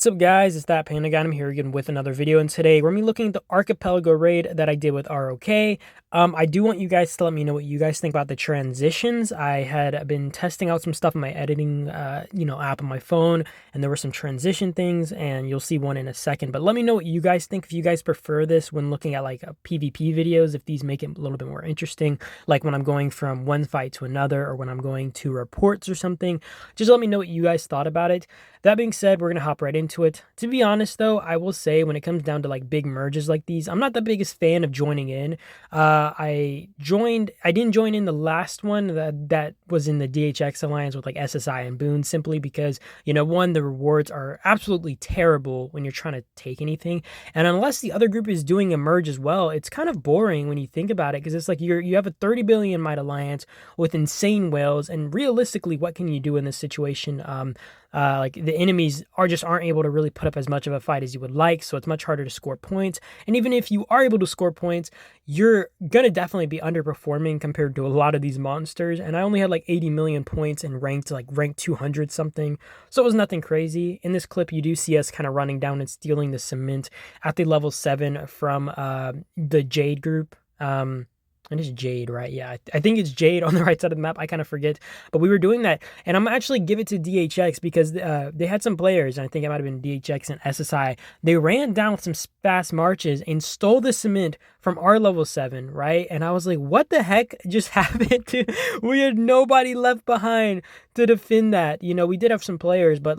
What's up guys, it's that Panda Guy. I'm here again with another video, and today we're going to be looking at the Archipelago raid that I did with ROK. I do want you guys to let me know what you guys think about the transitions. I had been testing out some stuff in my editing app on my phone, and there were some transition things, and you'll see one in a second. But let me know what you guys think, if you guys prefer this when looking at like PvP videos, if these make it a little bit more interesting, like when I'm going from one fight to another or when I'm going to reports or something. Just let me know what you guys thought about it. That being said, we're going to hop right into it. To be honest, though, I will say when it comes down to like big merges like these, I'm not the biggest fan of joining in. I didn't join in the last one that was in the DHX alliance with like SSI and Boone, simply because, one, the rewards are absolutely terrible when you're trying to take anything. And unless the other group is doing a merge as well, it's kind of boring when you think about it, because it's like you have a 30 billion might alliance with insane whales, and realistically, what can you do in this situation? Like the enemies aren't able to really put up as much of a fight as you would like, so it's much harder to score points. And even if you are able to score points, you're gonna definitely be underperforming compared to a lot of these monsters. And I only had like 80 million points and ranked 200 something, so it was nothing crazy. In this clip, you do see us kind of running down and stealing the cement at the level 7 from the Jade group. And it's Jade, right? Yeah, I think it's Jade on the right side of the map. I kind of forget. But we were doing that. And I'm actually give it to DHX because they had some players, and I think it might have been DHX and SSI. They ran down with some fast marches and stole the cement from our level 7, right? And I was like, what the heck just happened? We had nobody left behind to defend that. We did have some players, but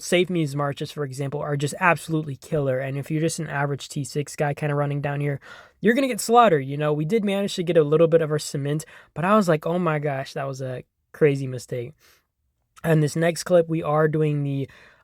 Save Me's marches, for example, are just absolutely killer. And if you're just an average T6 guy kind of running down here, you're going to get slaughtered. We did manage to get a little bit of our cement, but I was like, oh my gosh, that was a crazy mistake. And this next clip, we are doing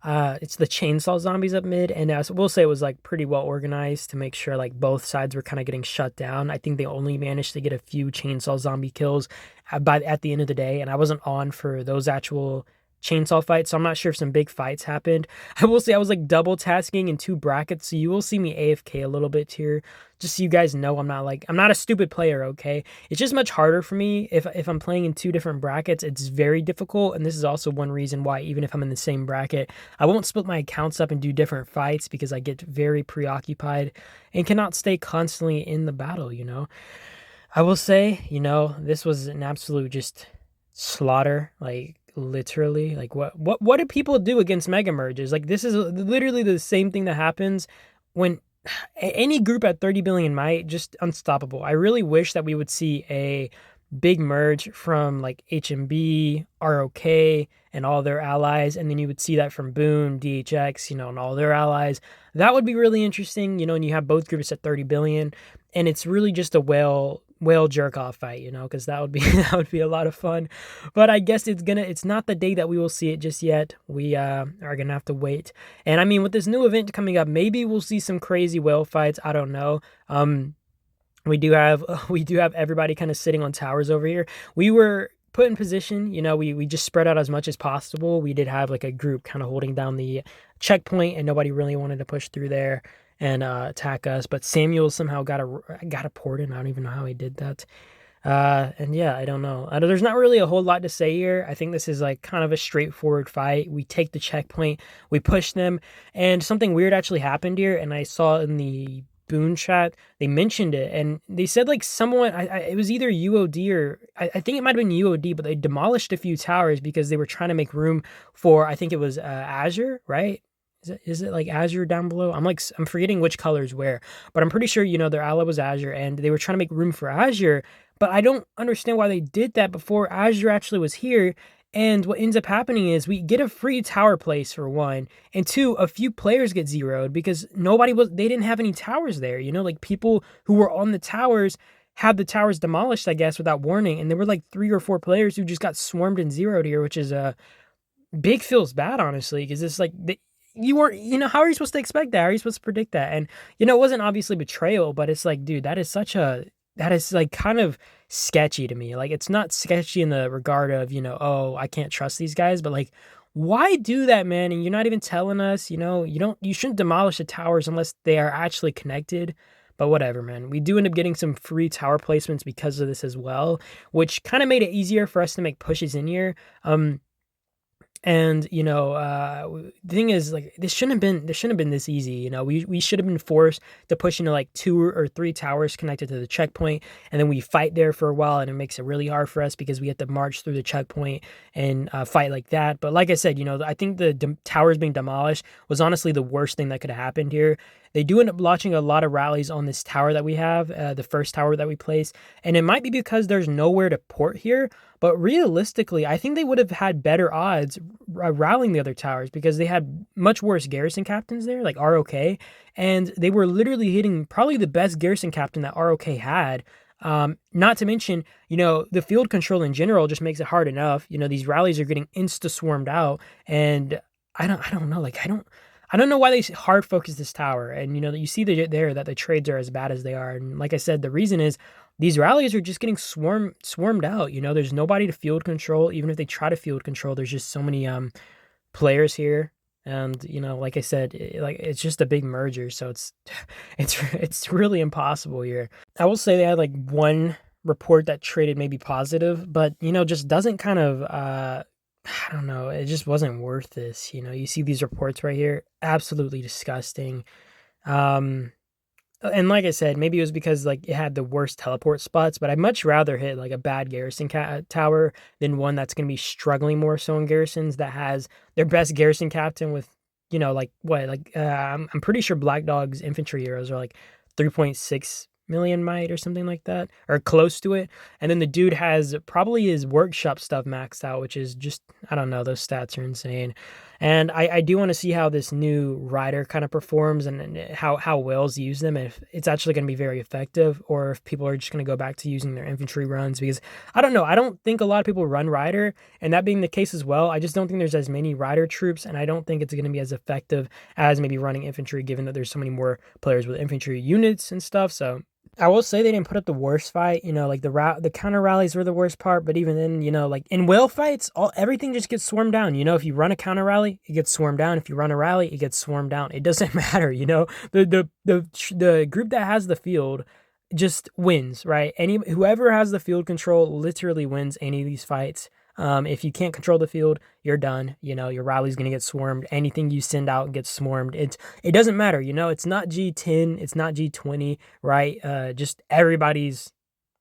it's the chainsaw zombies up mid. And we'll say it was like pretty well organized to make sure like both sides were kind of getting shut down. I think they only managed to get a few chainsaw zombie kills at the end of the day. And I wasn't on for those actual chainsaw fight, so I'm not sure if some big fights happened. I will say I was like double tasking in 2 brackets, so you will see me AFK a little bit here, just so you guys know I'm not a stupid player, okay? It's just much harder for me if I'm playing in 2 different brackets. It's very difficult, and this is also one reason why even if I'm in the same bracket, I won't split my accounts up and do different fights, because I get very preoccupied and cannot stay constantly in the battle. I will say, this was an absolute just slaughter, like literally. Like what do people do against mega merges? Like, this is literally the same thing that happens when any group at 30 billion might, just unstoppable. I really wish that we would see a big merge from like HMB, ROK, and all their allies, and then you would see that from Boone, DHX, and all their allies. That would be really interesting, and you have both groups at 30 billion, and it's really just a whale jerk off fight, because that would be that would be a lot of fun. But I guess it's not the day that we will see it just yet. We are gonna have to wait. And I mean, with this new event coming up, maybe we'll see some crazy whale fights. I don't know. We do have everybody kind of sitting on towers over here. We were put in position, we just spread out as much as possible. We did have like a group kind of holding down the checkpoint, and nobody really wanted to push through there and attack us. But Samuel somehow got a port in. I don't even know how he did that. And yeah, I don't know. There's not really a whole lot to say here. I think this is like kind of a straightforward fight. We take the checkpoint, we push them, and something weird actually happened here. And I saw in the Boone chat, they mentioned it, and they said like someone, it was either UOD or I think it might have been UOD, but they demolished a few towers because they were trying to make room for, I think it was Azure, right? Is it like Azure down below? I'm forgetting which colors where, but I'm pretty sure, their ally was Azure, and they were trying to make room for Azure. But I don't understand why they did that before Azure actually was here. And what ends up happening is we get a free tower place for 1, and 2, a few players get zeroed because they didn't have any towers there. Like people who were on the towers had the towers demolished, I guess, without warning. And there were like 3 or 4 players who just got swarmed and zeroed here, which is big feels bad, honestly, because it's like you weren't, how are you supposed to expect that? How are you supposed to predict that? And, it wasn't obviously betrayal, but it's like, dude, that is like kind of sketchy to me. Like, it's not sketchy in the regard of, oh, I can't trust these guys, but like, why do that, man? And you're not even telling us, you shouldn't demolish the towers unless they are actually connected. But whatever, man. We do end up getting some free tower placements because of this as well, which kind of made it easier for us to make pushes in here. And, the thing is, like, this shouldn't have been this easy, we should have been forced to push into, like, 2 or 3 towers connected to the checkpoint, and then we fight there for a while, and it makes it really hard for us because we have to march through the checkpoint and, fight like that. But like I said, I think the towers being demolished was honestly the worst thing that could have happened here. They do end up launching a lot of rallies on this tower that we have, the first tower that we place, and it might be because there's nowhere to port here, but realistically, I think they would have had better odds rallying the other towers because they had much worse garrison captains there, like ROK, and they were literally hitting probably the best garrison captain that ROK had. Not to mention, the field control in general just makes it hard enough. These rallies are getting insta swarmed out, and I don't know, like I don't know why they hard focus this tower. And you see there that the trades are as bad as they are. And like I said, the reason is these rallies are just getting swarmed out. There's nobody to field control. Even if they try to field control, there's just so many players here. And like I said, it's just a big merger, so it's really impossible here. I will say they had like one report that traded maybe positive, but just doesn't kind of I don't know, it just wasn't worth this. You see these reports right here, absolutely disgusting. Um, and like I said, maybe it was because like it had the worst teleport spots, but I'd much rather hit like a bad garrison tower than one that's going to be struggling more so in garrisons that has their best garrison captain with, like what, like I'm pretty sure Black Dog's infantry heroes are like 3.6 million might or something like that, or close to it. And then the dude has probably his workshop stuff maxed out, which is just, I don't know, those stats are insane. And I do want to see how this new rider kind of performs and how Wales use them, if it's actually going to be very effective, or if people are just going to go back to using their infantry runs. Because I don't know, I don't think a lot of people run rider, and that being the case as well, I just don't think there's as many rider troops, and I don't think it's going to be as effective as maybe running infantry, given that there's so many more players with infantry units and stuff. So I will say they didn't put up the worst fight. Like the counter rallies were the worst part, but even then, like in whale fights, everything just gets swarmed down. If you run a counter rally, it gets swarmed down. If you run a rally, it gets swarmed down. It doesn't matter. The group that has the field just wins, right? Whoever has the field control literally wins any of these fights. If you can't control the field, you're done. Your rally's gonna get swarmed. Anything you send out gets swarmed. It doesn't matter. It's not G10, it's not G20, right? Just everybody's.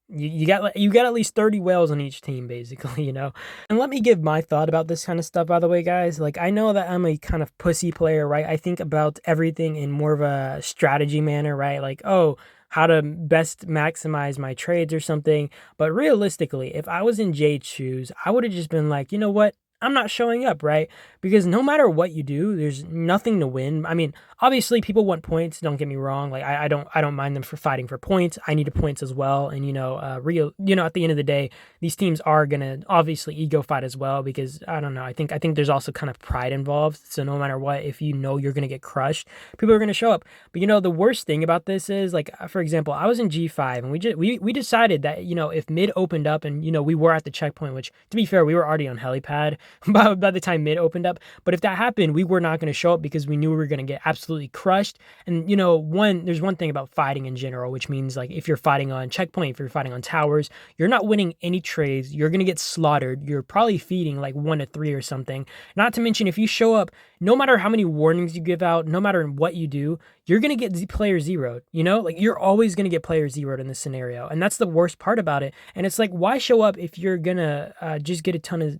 You got at least 30 whales on each team, basically. And let me give my thought about this kind of stuff, by the way, guys. Like, I know that I'm a kind of pussy player, right? I think about everything in more of a strategy manner, right? Like, oh, how to best maximize my trades or something. But realistically, if I was in Jade's shoes, I would have just been like, you know what? I'm not showing up, right? Because no matter what you do, there's nothing to win. I mean, obviously people want points, don't get me wrong. Like I don't mind them for fighting for points. I need points as well. And at the end of the day, these teams are gonna obviously ego fight as well, because I don't know. I think there's also kind of pride involved. So no matter what, if you're gonna get crushed, people are gonna show up. But the worst thing about this is, like, for example, I was in G5 and we decided that, if mid opened up and we were at the checkpoint, which to be fair, we were already on helipad by the time mid opened up. But if that happened, we were not going to show up because we knew we were going to get absolutely crushed. And there's one thing about fighting in general, which means, like, if you're fighting on checkpoint, if you're fighting on towers, you're not winning any trades. You're going to get slaughtered. You're probably feeding like 1 to 3 or something. Not to mention, if you show up, no matter how many warnings you give out, no matter what you do, you're going to get player zeroed. Like, you're always going to get player zeroed in this scenario. And that's the worst part about it. And it's like, why show up if you're going to just get a ton of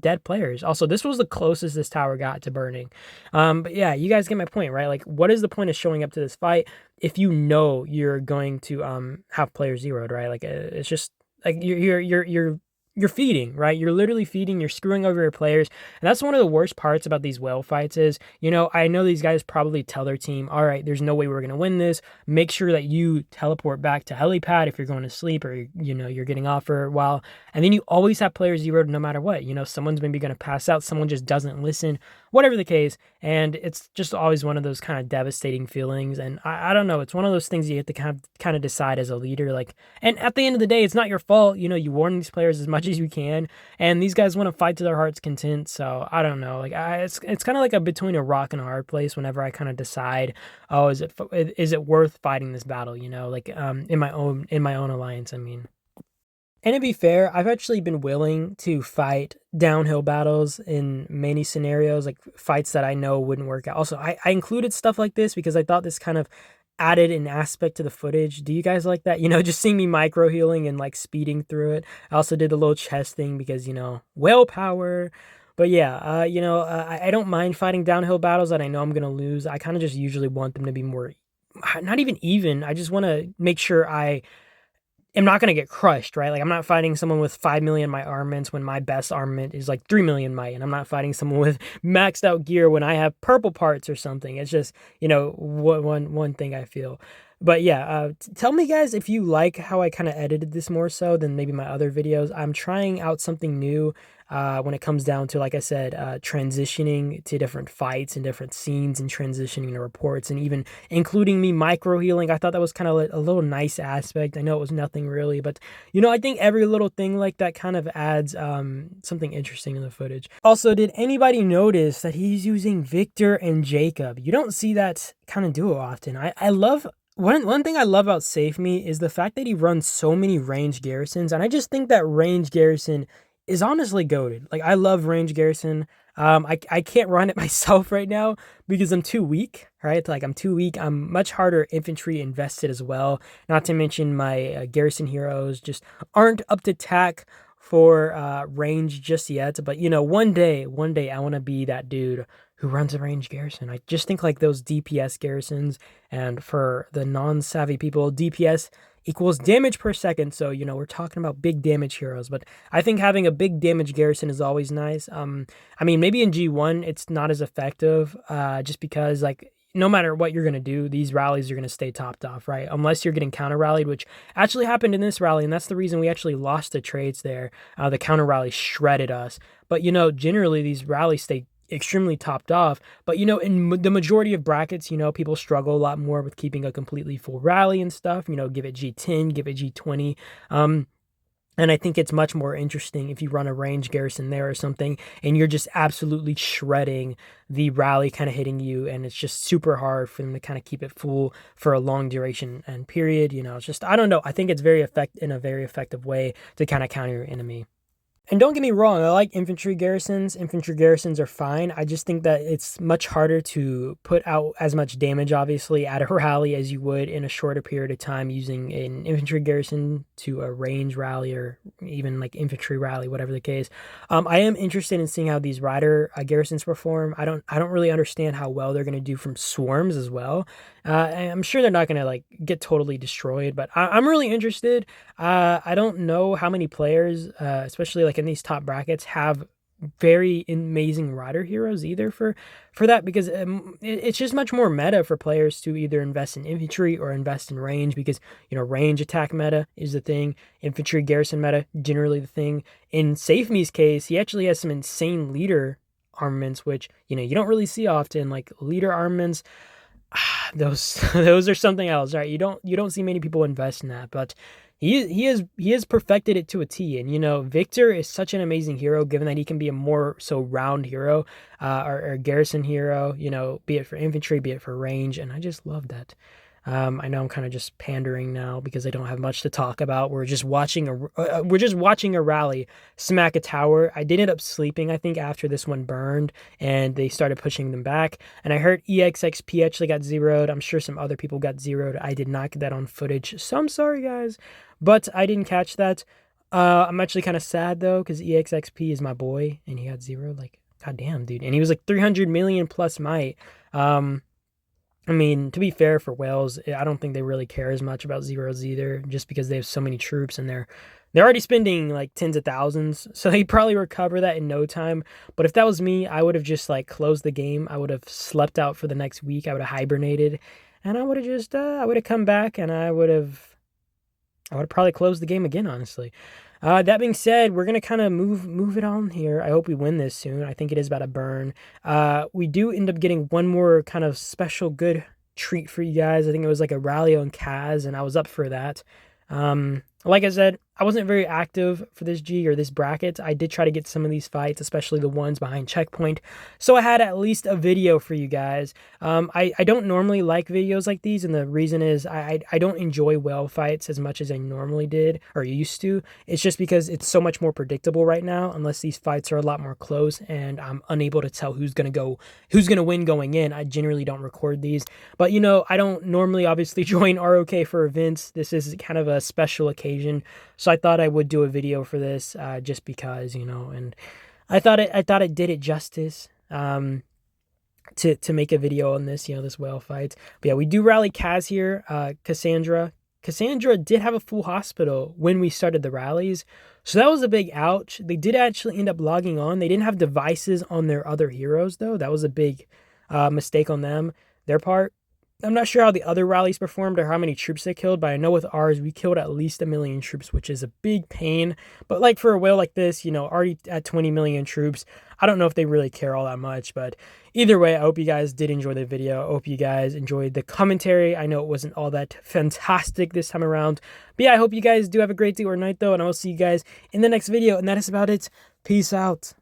dead players? Also, this was the closest this tower got to burning. But yeah, you guys get my point, right? Like, what is the point of showing up to this fight if you're going to have players zeroed, right? Like, it's just like you're feeding, right? You're literally feeding, you're screwing over your players. And that's one of the worst parts about these whale fights is, I know these guys probably tell their team, all right, there's no way we're going to win this. Make sure that you teleport back to helipad if you're going to sleep, or, you're getting off for a while. And then you always have players zeroed no matter what. Someone's maybe going to pass out, someone just doesn't listen, whatever the case. And it's just always one of those kind of devastating feelings. And I don't know, it's one of those things you have to kind of decide as a leader. Like, and at the end of the day, it's not your fault. You warn these players as much as you can, and these guys want to fight to their heart's content. So I don't know, like, it's kind of like between a rock and a hard place whenever I kind of decide, oh, is it worth fighting this battle, like in my own alliance, I mean. And to be fair, I've actually been willing to fight downhill battles in many scenarios, like fights that I know wouldn't work out. Also, I included stuff like this because I thought this kind of added an aspect to the footage. Do you guys like that? Just seeing me micro healing and like speeding through it. I also did the little chest thing because, willpower. But yeah, I don't mind fighting downhill battles that I know I'm going to lose. I kind of just usually want them to be more, not even. I just want to make sure I am not going to get crushed, right? Like I'm not fighting someone with 5 million might armaments when my best armament is like 3 million might, and I'm not fighting someone with maxed out gear when I have purple parts or something. It's just, one thing I feel. But yeah, tell me guys if you like how I kind of edited this more so than maybe my other videos. I'm trying out something new when it comes down to, like I said, transitioning to different fights and different scenes and transitioning to reports and even including me micro healing. I thought that was kind of a little nice aspect. I know it was nothing really, but I think every little thing like that kind of adds something interesting in the footage. Also, did anybody notice that he's using Victor and Jacob? You don't see that kind of duo often. I love one thing I love about Save Me is the fact that he runs so many range garrisons, and I just think that range garrison is honestly goated. Like I love range garrison. I can't run it myself right now because I'm too weak, right? Like I'm too weak. I'm much harder infantry invested as well. Not to mention my garrison heroes just aren't up to tack for range just yet. But one day I want to be that dude who runs a range garrison. I just think like those DPS garrisons, and for the non-savvy people, DPS equals damage per second. So, we're talking about big damage heroes, but I think having a big damage garrison is always nice. I mean, maybe in G1 it's not as effective, just because like no matter what you're going to do, these rallies are going to stay topped off, right? Unless you're getting counter rallied, which actually happened in this rally. And that's the reason we actually lost the trades there. The counter rally shredded us. But, generally these rallies stay extremely topped off. But, in the majority of brackets, people struggle a lot more with keeping a completely full rally and stuff. Give it G10, give it G20. And I think it's much more interesting if you run a range garrison there or something, and you're just absolutely shredding the rally kind of hitting you, and it's just super hard for them to kind of keep it full for a long duration and period. It's just, I don't know. I think it's in a very effective way to kind of counter your enemy. And don't get me wrong, I like infantry garrisons. Infantry garrisons are fine. I just think that it's much harder to put out as much damage, obviously, at a rally as you would in a shorter period of time using an infantry garrison to a range rally or even like infantry rally, whatever the case. I am interested in seeing how these rider garrisons perform. I don't really understand how well they're going to do from swarms as well. I'm sure they're not going to like get totally destroyed, but I'm really interested. I don't know how many players, especially like in these top brackets, have very amazing rider heroes either for that, because it's just much more meta for players to either invest in infantry or invest in range, because range attack meta is the thing, infantry garrison meta generally the thing. In Safe Me's case, he actually has some insane leader armaments, which you don't really see often. Like leader armaments, those are something else, right? You don't see many people invest in that, but he has perfected it to a T. And Victor is such an amazing hero, given that he can be a more so round hero, or garrison hero, be it for infantry, be it for range, and I just love that. I know I'm kind of just pandering now because I don't have much to talk about. We're just watching a rally smack a tower. I did end up sleeping, I think, after this one burned and they started pushing them back. And I heard EXXP actually got zeroed. I'm sure some other people got zeroed. I did not get that on footage, so I'm sorry, guys, but I didn't catch that. I'm actually kind of sad though, because EXXP is my boy and he got zeroed. Like, goddamn, dude. And he was like 300 million plus might. I mean, to be fair for Wales, I don't think they really care as much about zeros either, just because they have so many troops and they're already spending like tens of thousands, so they probably recover that in no time. But if that was me, I would have just like closed the game. I would have slept out for the next week. I would have hibernated, and I would have just I would have come back, and I would have probably closed the game again, honestly. That being said, we're gonna kind of move it on here. I hope we win this soon. I think it is about to burn. We do end up getting one more kind of special good treat for you guys. I think it was like a rally on Kaz, and I was up for that. Like I said, I wasn't very active for this G or this bracket. I did try to get some of these fights, especially the ones behind checkpoint. So I had at least a video for you guys. I don't normally like videos like these, and the reason is I don't enjoy whale fights as much as I normally did or used to. It's just because it's so much more predictable right now, unless these fights are a lot more close and I'm unable to tell who's gonna win going in. I generally don't record these. But, I don't normally obviously join ROK for events. This is kind of a special occasion. So I thought I would do a video for this just because, and I thought it did it justice to make a video on this, this whale fight. But yeah, we do rally Kaz here, Cassandra. Cassandra did have a full hospital when we started the rallies. So that was a big ouch. They did actually end up logging on. They didn't have devices on their other heroes, though. That was a big mistake on their part. I'm not sure how the other rallies performed or how many troops they killed, but I know with ours, we killed at least 1 million troops, which is a big pain. But like for a whale like this, already at 20 million troops, I don't know if they really care all that much. But either way, I hope you guys did enjoy the video. I hope you guys enjoyed the commentary. I know it wasn't all that fantastic this time around. But yeah, I hope you guys do have a great day or night, though, and I will see you guys in the next video. And that is about it. Peace out.